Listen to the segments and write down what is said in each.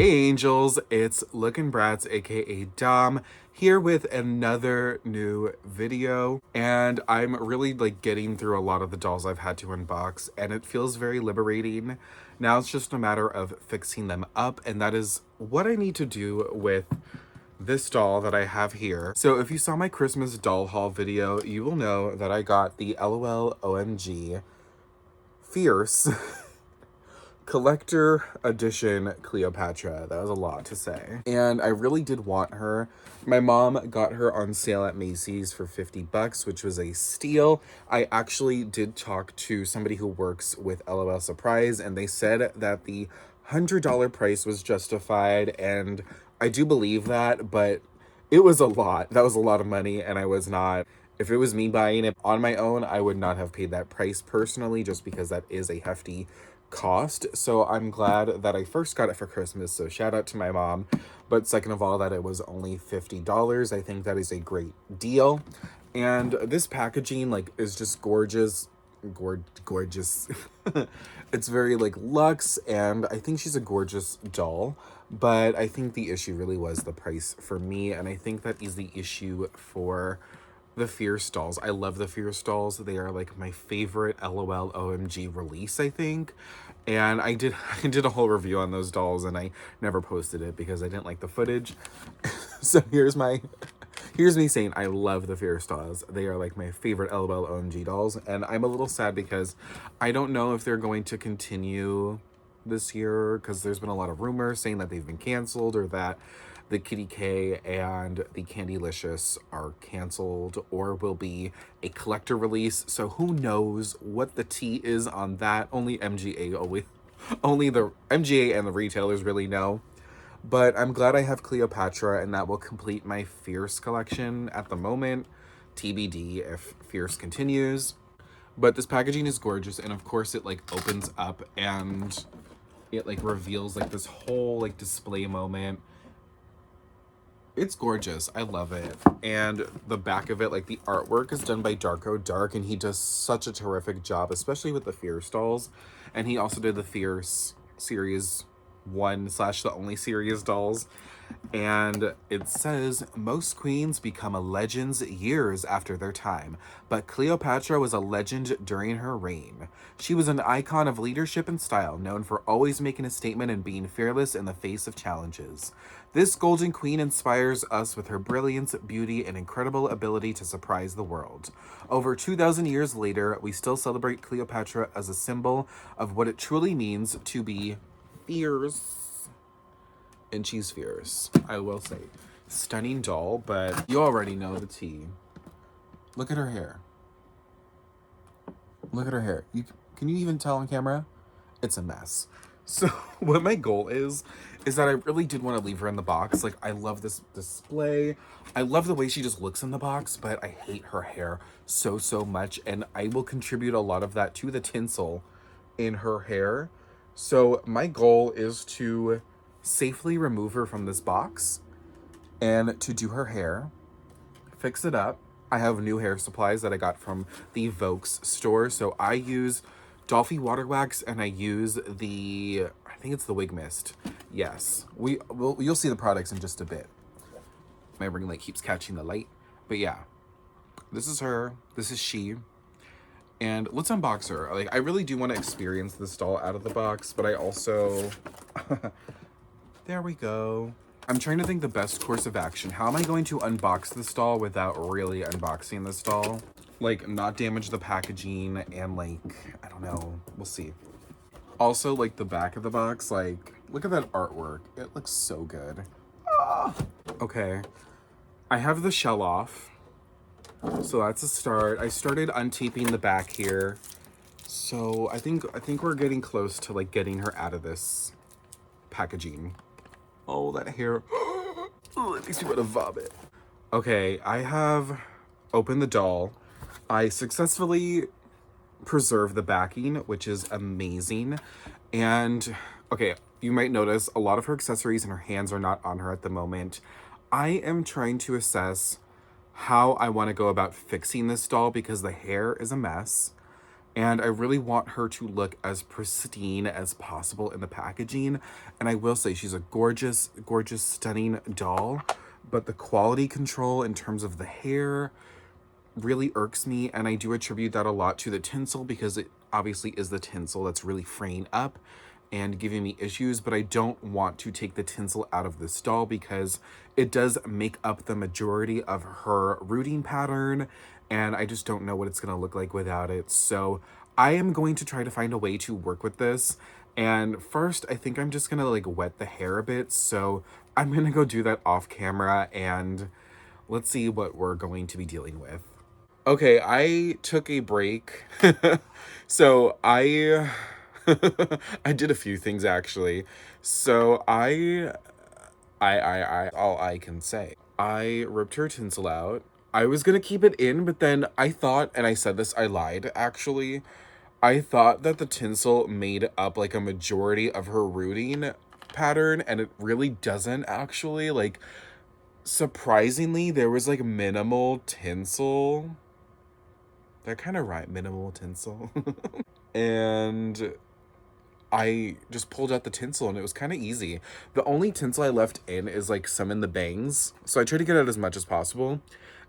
Hey Angels, it's Lookin' Bratz, aka Dom, here with another new video. And I'm really getting through a lot of the dolls I've had to unbox, and it feels very liberating. Now it's just a matter of fixing them up, and that is what I need to do with this doll that I have here. So if you saw my Christmas doll haul video, you will know that I got the L.O.L O.M.G Fierce Collector Edition Cleopatra. That was a lot to say. And I really did want her. My mom got her on sale at Macy's for 50 bucks, which was a steal. I actually did talk to somebody who works with L.O.L Surprise, and they said that the $100 price was justified, and I do believe that, but it was a lot. That was a lot of money, and I was not... If it was me buying it on my own, I would not have paid that price personally, just because that is a hefty cost. So I'm glad that I first got it for Christmas, so shout out to my mom. But second of all, that it was only $50. I think that is a great deal. And this packaging is just gorgeous. Gorgeous. It's very luxe, and I think she's a gorgeous doll. But I think the issue really was the price for me, and I think that is the issue for the Fierce dolls. I love the Fierce dolls. They are my favorite L.O.L O.M.G release, I think. And I did a whole review on those dolls, and I never posted it because I didn't like the footage. So here's me saying I love the Fierce dolls. They are my favorite L.O.L O.M.G dolls, and I'm a little sad because I don't know if they're going to continue this year, because there's been a lot of rumors saying that they've been canceled, or that the Kitty K and the Candylicious are canceled or will be a collector release. So who knows what the tea is on that. Only the MGA and the retailers really know. But I'm glad I have Cleopatra, and that will complete my Fierce collection at the moment. TBD if Fierce continues. But this packaging is gorgeous, and of course it opens up and it reveals this whole display moment. It's gorgeous. I love it. And the back of it, the artwork is done by Darko Dark, and he does such a terrific job, especially with the Fierce dolls. And he also did the Fierce Series 1 / the only series dolls. And it says, most queens become a legends years after their time, but Cleopatra was a legend during her reign. She was an icon of leadership and style, known for always making a statement and being fearless in the face of challenges. This golden queen inspires us with her brilliance, beauty, and incredible ability to surprise the world. Over 2,000 years later, we still celebrate Cleopatra as a symbol of what it truly means to be fierce. And she's fierce, I will say. Stunning doll, but you already know the tea. Look at her hair. Look at her hair. Can you even tell on camera? It's a mess. So what my goal is that I really did want to leave her in the box. I love this display. I love the way she just looks in the box, but I hate her hair so much. And I will contribute a lot of that to the tinsel in her hair. So my goal is to safely remove her from this box and to do her hair, fix it up. I have new hair supplies that I got from the Vokes store. So I use Dolphy Water Wax, and I use I think it's the Wig Mist. Yes, you'll see the products in just a bit. My ring light keeps catching the light. But yeah, this is her, this is she. And let's unbox her. I really do want to experience this doll out of the box, but I also... There we go. I'm trying to think the best course of action. How am I going to unbox this doll without really unboxing this doll? Not damage the packaging, and I don't know. We'll see. Also, the back of the box, look at that artwork. It looks so good. Ah! Okay. I have the shell off. So that's a start. I started untaping the back here. So I think we're getting close to getting her out of this packaging. Oh, that hair. Oh, it makes me want to vomit. Okay, I have opened the doll. I successfully preserved the backing, which is amazing. And, okay, you might notice a lot of her accessories and her hands are not on her at the moment. I am trying to assess how I want to go about fixing this doll because the hair is a mess. And I really want her to look as pristine as possible in the packaging. And I will say she's a gorgeous, gorgeous, stunning doll. But the quality control in terms of the hair really irks me. And I do attribute that a lot to the tinsel, because it obviously is the tinsel that's really fraying up and giving me issues. But I don't want to take the tinsel out of this doll, because it does make up the majority of her rooting pattern, and I just don't know what it's going to look like without it. So I am going to try to find a way to work with this. And first, I think I'm just going to like wet the hair a bit. So I'm going to go do that off camera, and let's see what we're going to be dealing with. Okay, I took a break. So I did a few things actually. So all I can say. I ripped her tinsel out. I was gonna keep it in, but then I thought, and I said this, I lied actually. I thought that the tinsel made up like a majority of her rooting pattern, and it really doesn't actually. Like, surprisingly, there was like minimal tinsel. That kind of right, minimal tinsel. And I just pulled out the tinsel, and it was kind of easy. The only tinsel I left in is like some in the bangs. So I tried to get out as much as possible.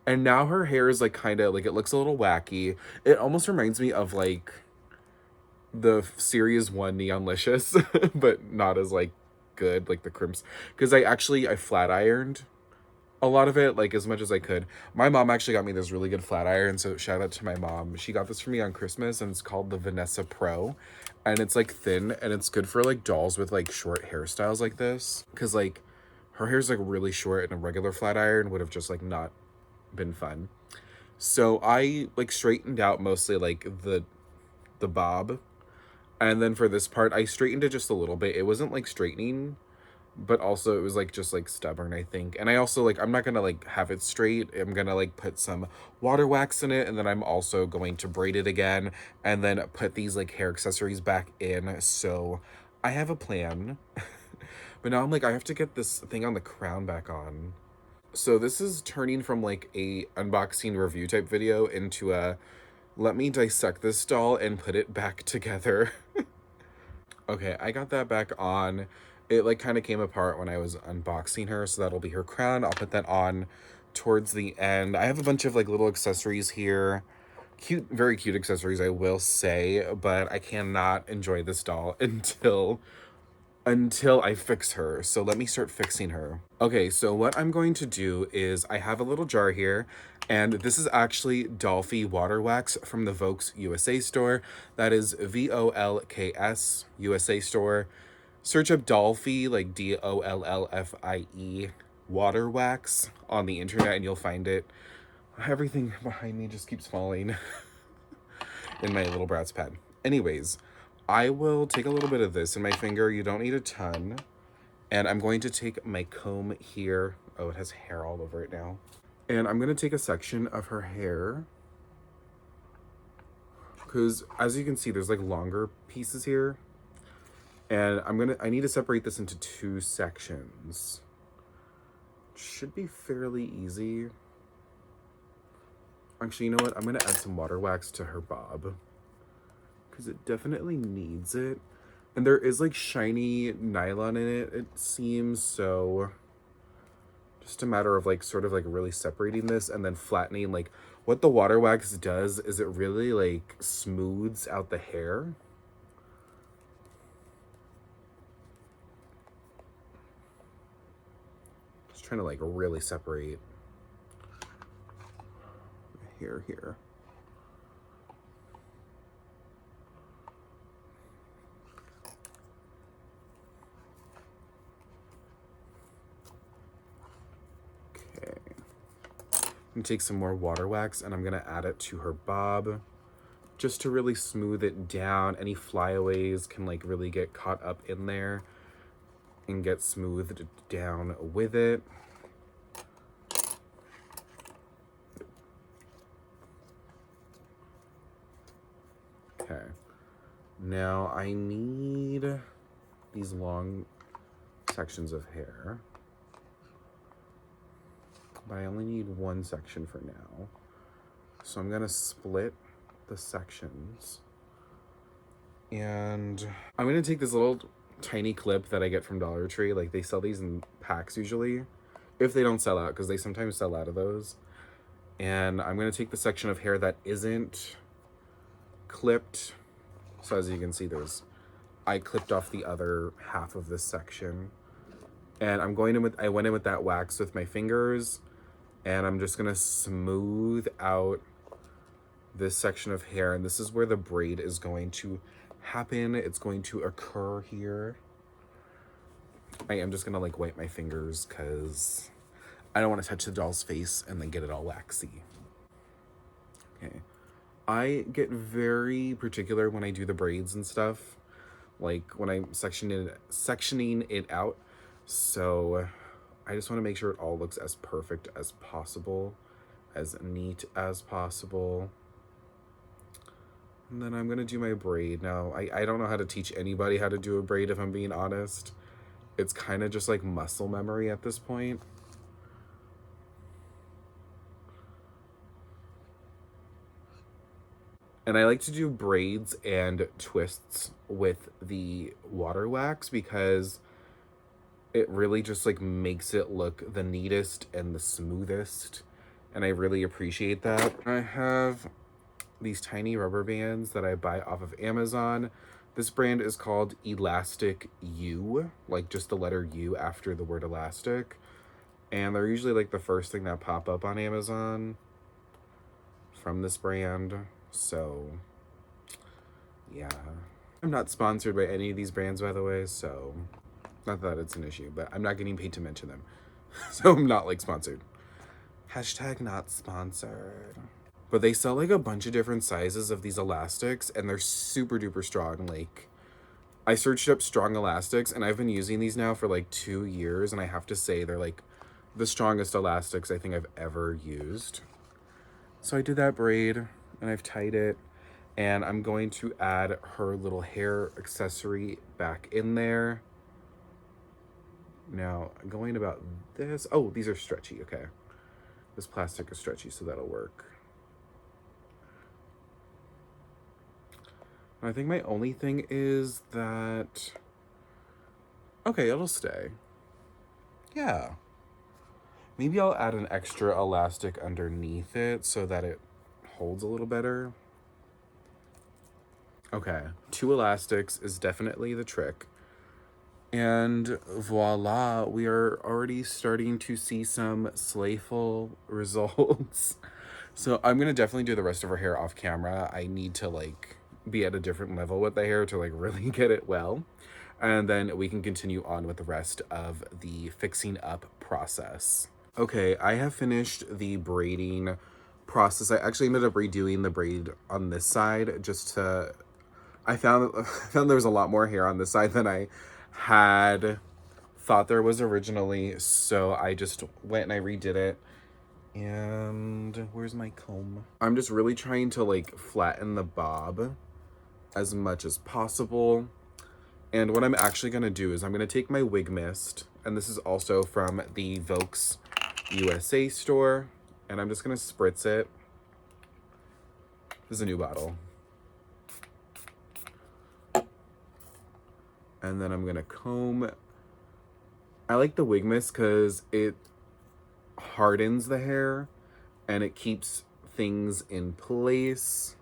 And now her hair is like kind of like, it looks a little wacky. It almost reminds me of like the Series 1 Neonlicious, but not as like good, like the crimps. Because I flat ironed a lot of it, like as much as I could. My mom actually got me this really good flat iron, so shout out to my mom. She got this for me on Christmas, and it's called the Vanessa Pro, and it's like thin, and it's good for like dolls with like short hairstyles like this, because like her hair's like really short, and a regular flat iron would have just like not been fun. So I like straightened out mostly like the bob, and then for this part I straightened it just a little bit. It wasn't like straightening, but also it was like just like stubborn, I think. And I also like, I'm not gonna like have it straight. I'm gonna like put some water wax in it, and then I'm also going to braid it again, and then put these like hair accessories back in. So I have a plan. But now I'm like, I have to get this thing on the crown back on. So this is turning from like a unboxing review type video into a let me dissect this doll and put it back together. Okay, I got that back on. It like kind of came apart when I was unboxing her, so that'll be her crown. I'll put that on towards the end. I have a bunch of like little accessories here. Cute, very cute accessories, I will say, but I cannot enjoy this doll until I fix her. So let me start fixing her. Okay, so what I'm going to do is I have a little jar here, and this is actually Dolphy water wax from the Volks USA store. That is VOLKS USA store. Search up Dolphy, like DOLLFIE water wax on the internet, and you'll find it. Everything behind me just keeps falling in my little Bratz pen. Anyways, I will take a little bit of this in my finger. You don't need a ton. And I'm going to take my comb here. Oh, it has hair all over it now. And I'm going to take a section of her hair, because as you can see, there's like longer pieces here. And I need to separate this into 2 sections. Should be fairly easy. Actually, you know what? I'm going to add some water wax to her bob, because it definitely needs it. And there is like shiny nylon in it, it seems. So just a matter of like sort of like really separating this and then flattening. Like what the water wax does is it really like smooths out the hair. Just trying to like really separate the hair here. Okay. I'm gonna take some more water wax, and I'm gonna add it to her bob just to really smooth it down. Any flyaways can like really get caught up in there and get smoothed down with it. Okay. Now I need these long sections of hair, but I only need 1 section for now. So I'm gonna split the sections. And I'm gonna take this little tiny clip that I get from Dollar Tree. Like, they sell these in packs usually, if they don't sell out, because they sometimes sell out of those. And I'm gonna take the section of hair that isn't clipped. So as you can see, I clipped off the other half of this section. And I went in with that wax with my fingers, and I'm just gonna smooth out this section of hair. And this is where the braid is going to happen. It's going to occur here. I am just gonna like wipe my fingers because I don't want to touch the doll's face and then get it all waxy. Okay. I get very particular when I do the braids and stuff, like when I'm sectioning it out. So I just want to make sure it all looks as perfect as possible, as neat as possible. And then I'm gonna do my braid. Now, I don't know how to teach anybody how to do a braid, if I'm being honest. It's kind of just like muscle memory at this point. And I like to do braids and twists with the water wax because it really just like makes it look the neatest and the smoothest. And I really appreciate that. I have these tiny rubber bands that I buy off of Amazon. This brand is called Elastic U, like just the letter U after the word elastic. And they're usually like the first thing that pop up on Amazon from this brand. So yeah, I'm not sponsored by any of these brands, by the way, so not that it's an issue, but I'm not getting paid to mention them. So I'm not like sponsored. Hashtag not sponsored. But they sell like a bunch of different sizes of these elastics, and they're super duper strong. Like, I searched up strong elastics, and I've been using these now for like 2 years, and I have to say they're like the strongest elastics I think I've ever used. So I did that braid, and I've tied it, and I'm going to add her little hair accessory back in there. Now, going about this, oh, these are stretchy, okay. This plastic is stretchy, so that'll work. I think my only thing is that, okay, it'll stay. Yeah. Maybe I'll add an extra elastic underneath it so that it holds a little better. Okay, 2 elastics is definitely the trick. And voila, we are already starting to see some slayful results. So I'm gonna definitely do the rest of her hair off camera. I need to like be at a different level with the hair to like really get it well. And then we can continue on with the rest of the fixing up process. Okay, I have finished the braiding process. I actually ended up redoing the braid on this side just to, I found there was a lot more hair on this side than I had thought there was originally. So I just went and I redid it. And where's my comb? I'm just really trying to like flatten the bob as much as possible. And what I'm actually gonna do is I'm gonna take my wig mist, and this is also from the Vokes USA store, and I'm just gonna spritz it. This is a new bottle. And then I'm gonna comb. I like the wig mist because it hardens the hair and it keeps things in place.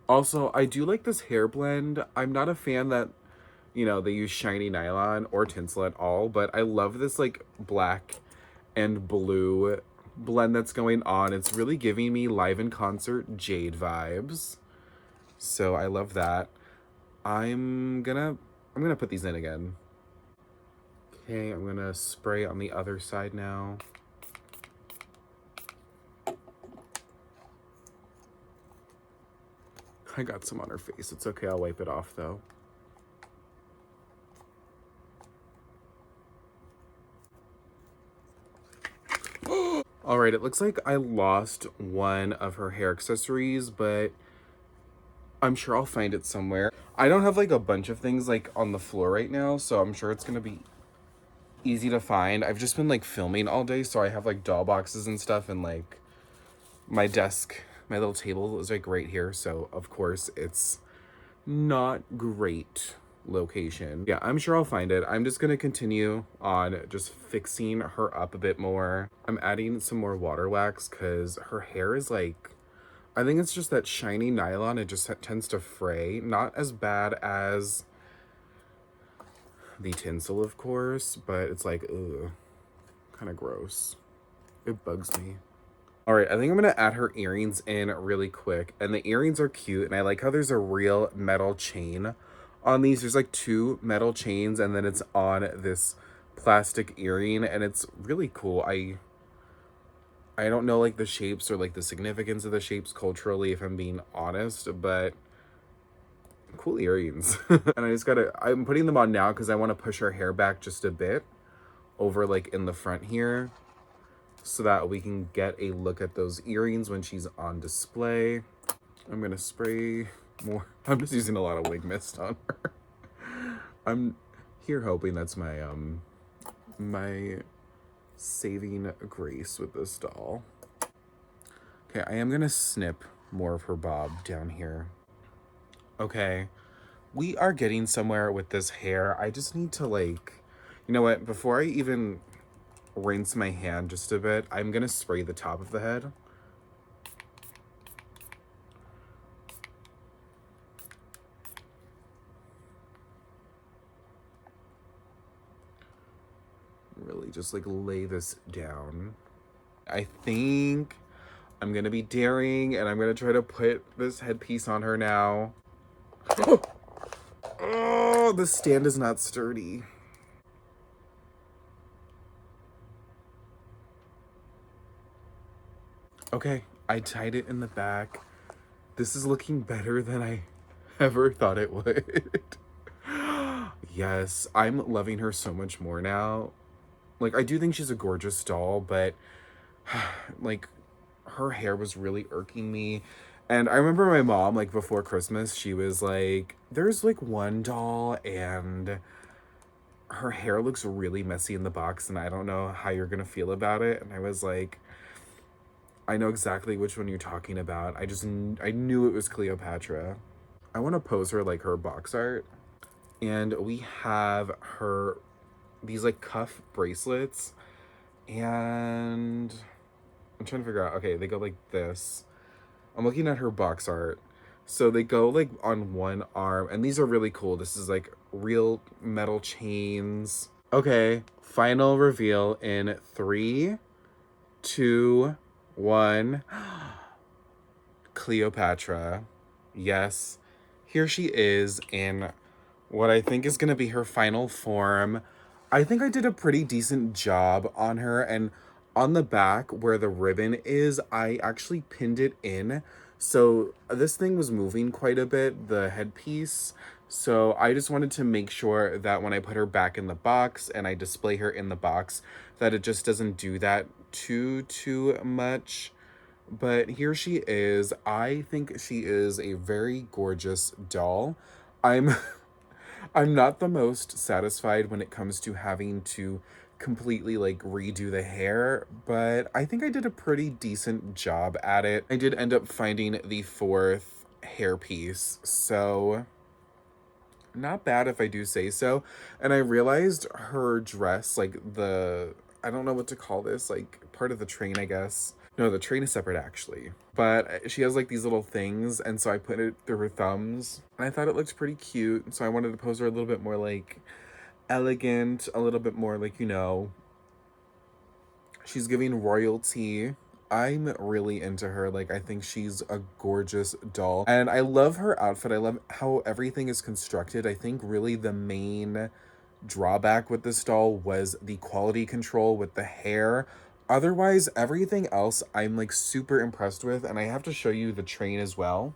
Also, I do like this hair blend. I'm not a fan that, you know, they use shiny nylon or tinsel at all, but I love this like black and blue blend that's going on. It's really giving me live in concert Jade vibes. So I love that. I'm gonna put these in again. Okay, I'm gonna spray on the other side now. I got some on her face. It's okay, I'll wipe it off though. All right, it looks like I lost one of her hair accessories, but I'm sure I'll find it somewhere. I don't have like a bunch of things like on the floor right now, so I'm sure it's gonna be easy to find. I've just been like filming all day, so I have like doll boxes and stuff, and like my desk, my little table is like right here, so of course it's not great location. Yeah, I'm sure I'll find it. I'm just gonna continue on just fixing her up a bit more. I'm adding some more water wax because her hair is like, I think it's just that shiny nylon. It just tends to fray. Not as bad as the tinsel, of course, but it's like, ugh, kind of gross. It bugs me. All right, I think I'm gonna add her earrings in really quick. And the earrings are cute, and I like how there's a real metal chain on these. There's like 2 metal chains, and then it's on this plastic earring, and it's really cool. I don't know like the shapes or like the significance of the shapes culturally, if I'm being honest, but cool earrings. And I'm putting them on now because I want to push her hair back just a bit over like in the front here, so that we can get a look at those earrings when she's on display. I'm gonna spray more. I'm just using a lot of wig mist on her. I'm here hoping that's my saving grace with this doll. Okay, I am gonna snip more of her bob down here. Okay, we are getting somewhere with this hair. I just need to like, you know what, before I even rinse my hand just a bit, I'm gonna spray the top of the head. Really just like lay this down. I think I'm gonna be daring and I'm gonna try to put this headpiece on her now. Oh, the stand is not sturdy. Okay, I tied it in the back. This is looking better than I ever thought it would. Yes, I'm loving her so much more now. Like, I do think she's a gorgeous doll, but like her hair was really irking me. And I remember my mom, like before Christmas, she was like, there's like one doll and her hair looks really messy in the box and I don't know how you're gonna feel about it. And I was like, I know exactly which one you're talking about. I knew it was Cleopatra. I want to pose her like her box art. And we have her, these like cuff bracelets. And I'm trying to figure out, okay, they go like this. I'm looking at her box art. So they go like on one arm, and these are really cool. This is like real metal chains. Okay, final reveal in 3, 2, 1. Cleopatra. Yes, here she is in what I think is gonna be her final form. I think I did a pretty decent job on her, and on the back where the ribbon is, I actually pinned it in. So this thing was moving quite a bit, the headpiece. So I just wanted to make sure that when I put her back in the box and I display her in the box, that it just doesn't do that too much. But here she is. I think she is a very gorgeous doll. I'm I'm not the most satisfied when it comes to having to completely like redo the hair, but I think I did a pretty decent job at it. I did end up finding the 4th hairpiece, so not bad if I do say so. And I realized her dress, like I don't know what to call this, like part of the train, I guess. No, the train is separate actually. But she has like these little things, and so I put it through her thumbs. And I thought it looked pretty cute, so I wanted to pose her a little bit more like elegant, a little bit more like, you know, she's giving royalty. I'm really into her. Like, I think she's a gorgeous doll. And I love her outfit. I love how everything is constructed. I think really the main drawback with this doll was the quality control with the hair. Otherwise, everything else I'm like super impressed with. And I have to show you the train as well.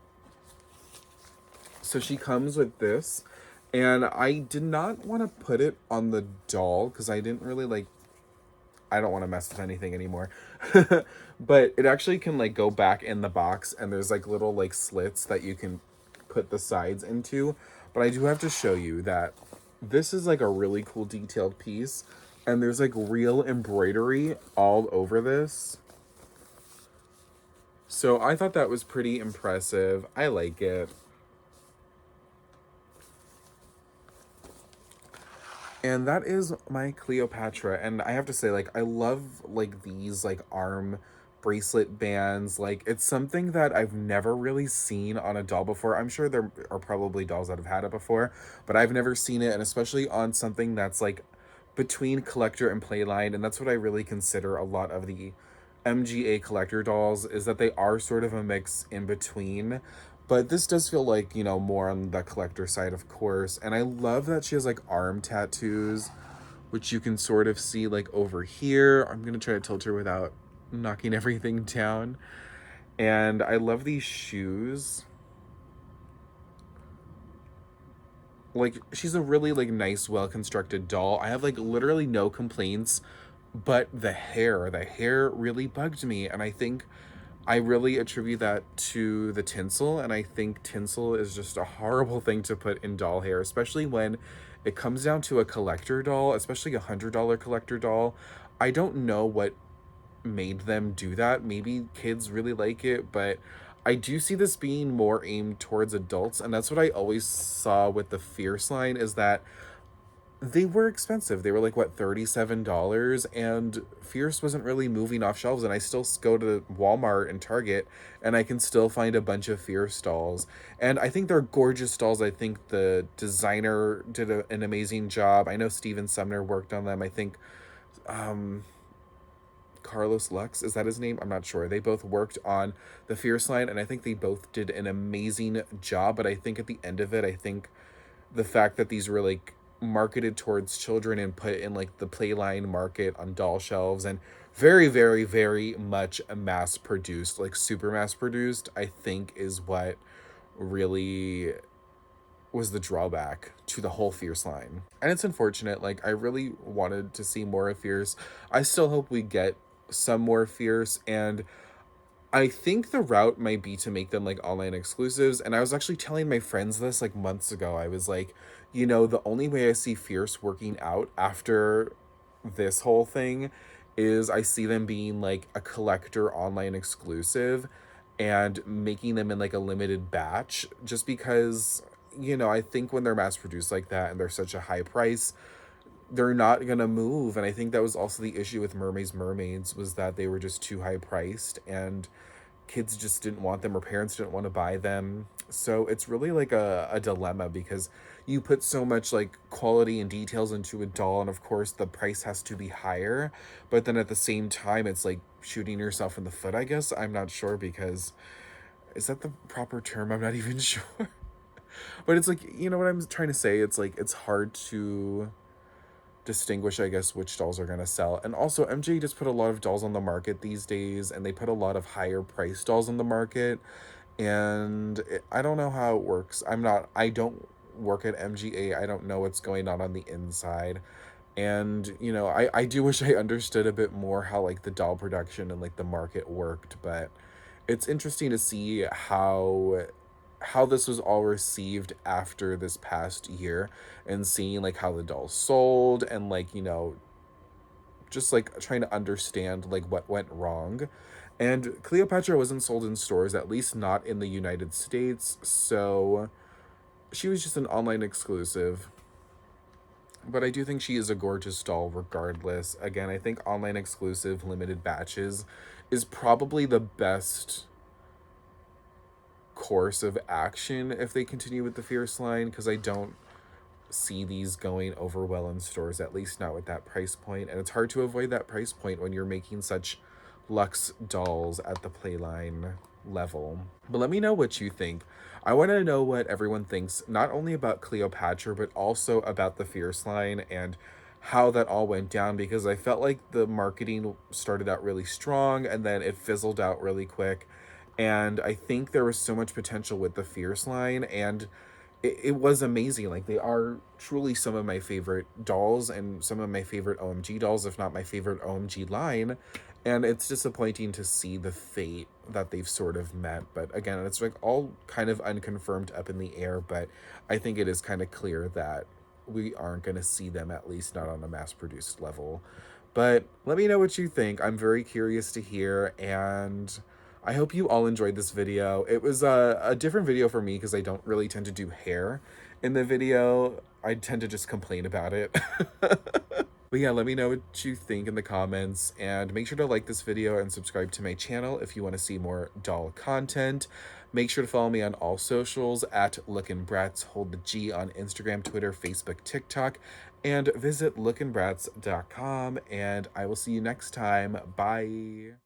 So she comes with this. And I did not want to put it on the doll because I didn't really like, I don't want to mess with anything anymore. But it actually can like go back in the box, and there's like little like slits that you can put the sides into. But I do have to show you that this is like a really cool detailed piece. And there's like real embroidery all over this. So I thought that was pretty impressive. I like it. And that is my Cleopatra. And I have to say, like, I love like these like arm bracelet bands. Like, it's something that I've never really seen on a doll before. I'm sure there are probably dolls that have had it before, but I've never seen it, and especially on something that's like between collector and playline. And that's what I really consider a lot of the MGA collector dolls, is that they are sort of a mix in between. But this does feel like, you know, more on the collector side, of course. And I love that she has like arm tattoos, which you can sort of see like over here. I'm going to try to tilt her without knocking everything down. And I love these shoes. Like, she's a really like nice, well-constructed doll. I have like literally no complaints, but the hair really bugged me. And I think I really attribute that to the tinsel, and I think tinsel is just a horrible thing to put in doll hair, especially when it comes down to a collector doll, especially $100 collector doll. I don't know what made them do that. Maybe kids really like it, but I do see this being more aimed towards adults, and that's what I always saw with the Fierce line, is that they were expensive. They were like, what, $37? And Fierce wasn't really moving off shelves. And I still go to Walmart and Target, and I can still find a bunch of Fierce dolls. And I think they're gorgeous dolls. I think the designer did an amazing job. I know Steven Sumner worked on them. I think Carlos Lux, is that his name? I'm not sure. They both worked on the Fierce line, and I think they both did an amazing job. But I think at the end of it, I think the fact that these were like marketed towards children and put in like the playline market on doll shelves, and very, very, very much mass produced, like super mass produced, I think is what really was the drawback to the whole Fierce line. And it's unfortunate. Like, I really wanted to see more of Fierce. I still hope we get some more Fierce, and I think the route might be to make them like online exclusives. And I was actually telling my friends this like months ago. I was like, you know, the only way I see Fierce working out after this whole thing is I see them being like a collector online exclusive and making them in like a limited batch, just because, you know, I think when they're mass produced like that and they're such a high price, they're not gonna move. And I think that was also the issue with Mermaids, was that they were just too high priced, and kids just didn't want them, or parents didn't want to buy them. So it's really like a dilemma, because you put so much like quality and details into a doll, and of course the price has to be higher, but then at the same time it's like shooting yourself in the foot, I guess. I'm not sure, because is that the proper term? I'm not even sure. But it's like, you know what I'm trying to say? It's like, it's hard to distinguish, I guess, which dolls are going to sell. And also, MJ just put a lot of dolls on the market these days, and they put a lot of higher price dolls on the market. And I don't know how it works. I don't work at MGA. I don't know what's going on the inside. And, you know, I do wish I understood a bit more how like the doll production and like the market worked, but it's interesting to see how this was all received after this past year, and seeing like how the dolls sold, and like, you know, just like trying to understand like what went wrong. And Cleopatra wasn't sold in stores, at least not in the United States, so she was just an online exclusive. But I do think she is a gorgeous doll regardless. Again, I think online exclusive limited batches is probably the best course of action if they continue with the Fierce line, because I don't see these going over well in stores, at least not with that price point. And it's hard to avoid that price point when you're making such luxe dolls at the playline level. But let me know what you think. I want to know what everyone thinks, not only about Cleopatra, but also about the Fierce line and how that all went down, because I felt like the marketing started out really strong and then it fizzled out really quick. And I think there was so much potential with the Fierce line, and it was amazing. Like, they are truly some of my favorite dolls and some of my favorite OMG dolls, if not my favorite OMG line. And it's disappointing to see the fate that they've sort of met. But again, it's like all kind of unconfirmed, up in the air, but I think it is kind of clear that we aren't going to see them, at least not on a mass produced level. But let me know what you think. I'm very curious to hear, and I hope you all enjoyed this video. It was a different video for me because I don't really tend to do hair in the video. I tend to just complain about it. But yeah, let me know what you think in the comments, and make sure to like this video and subscribe to my channel if you want to see more doll content. Make sure to follow me on all socials at lookinbratz, hold the G, on Instagram, Twitter, Facebook, TikTok, and visit lookinbratz.com, and I will see you next time. Bye.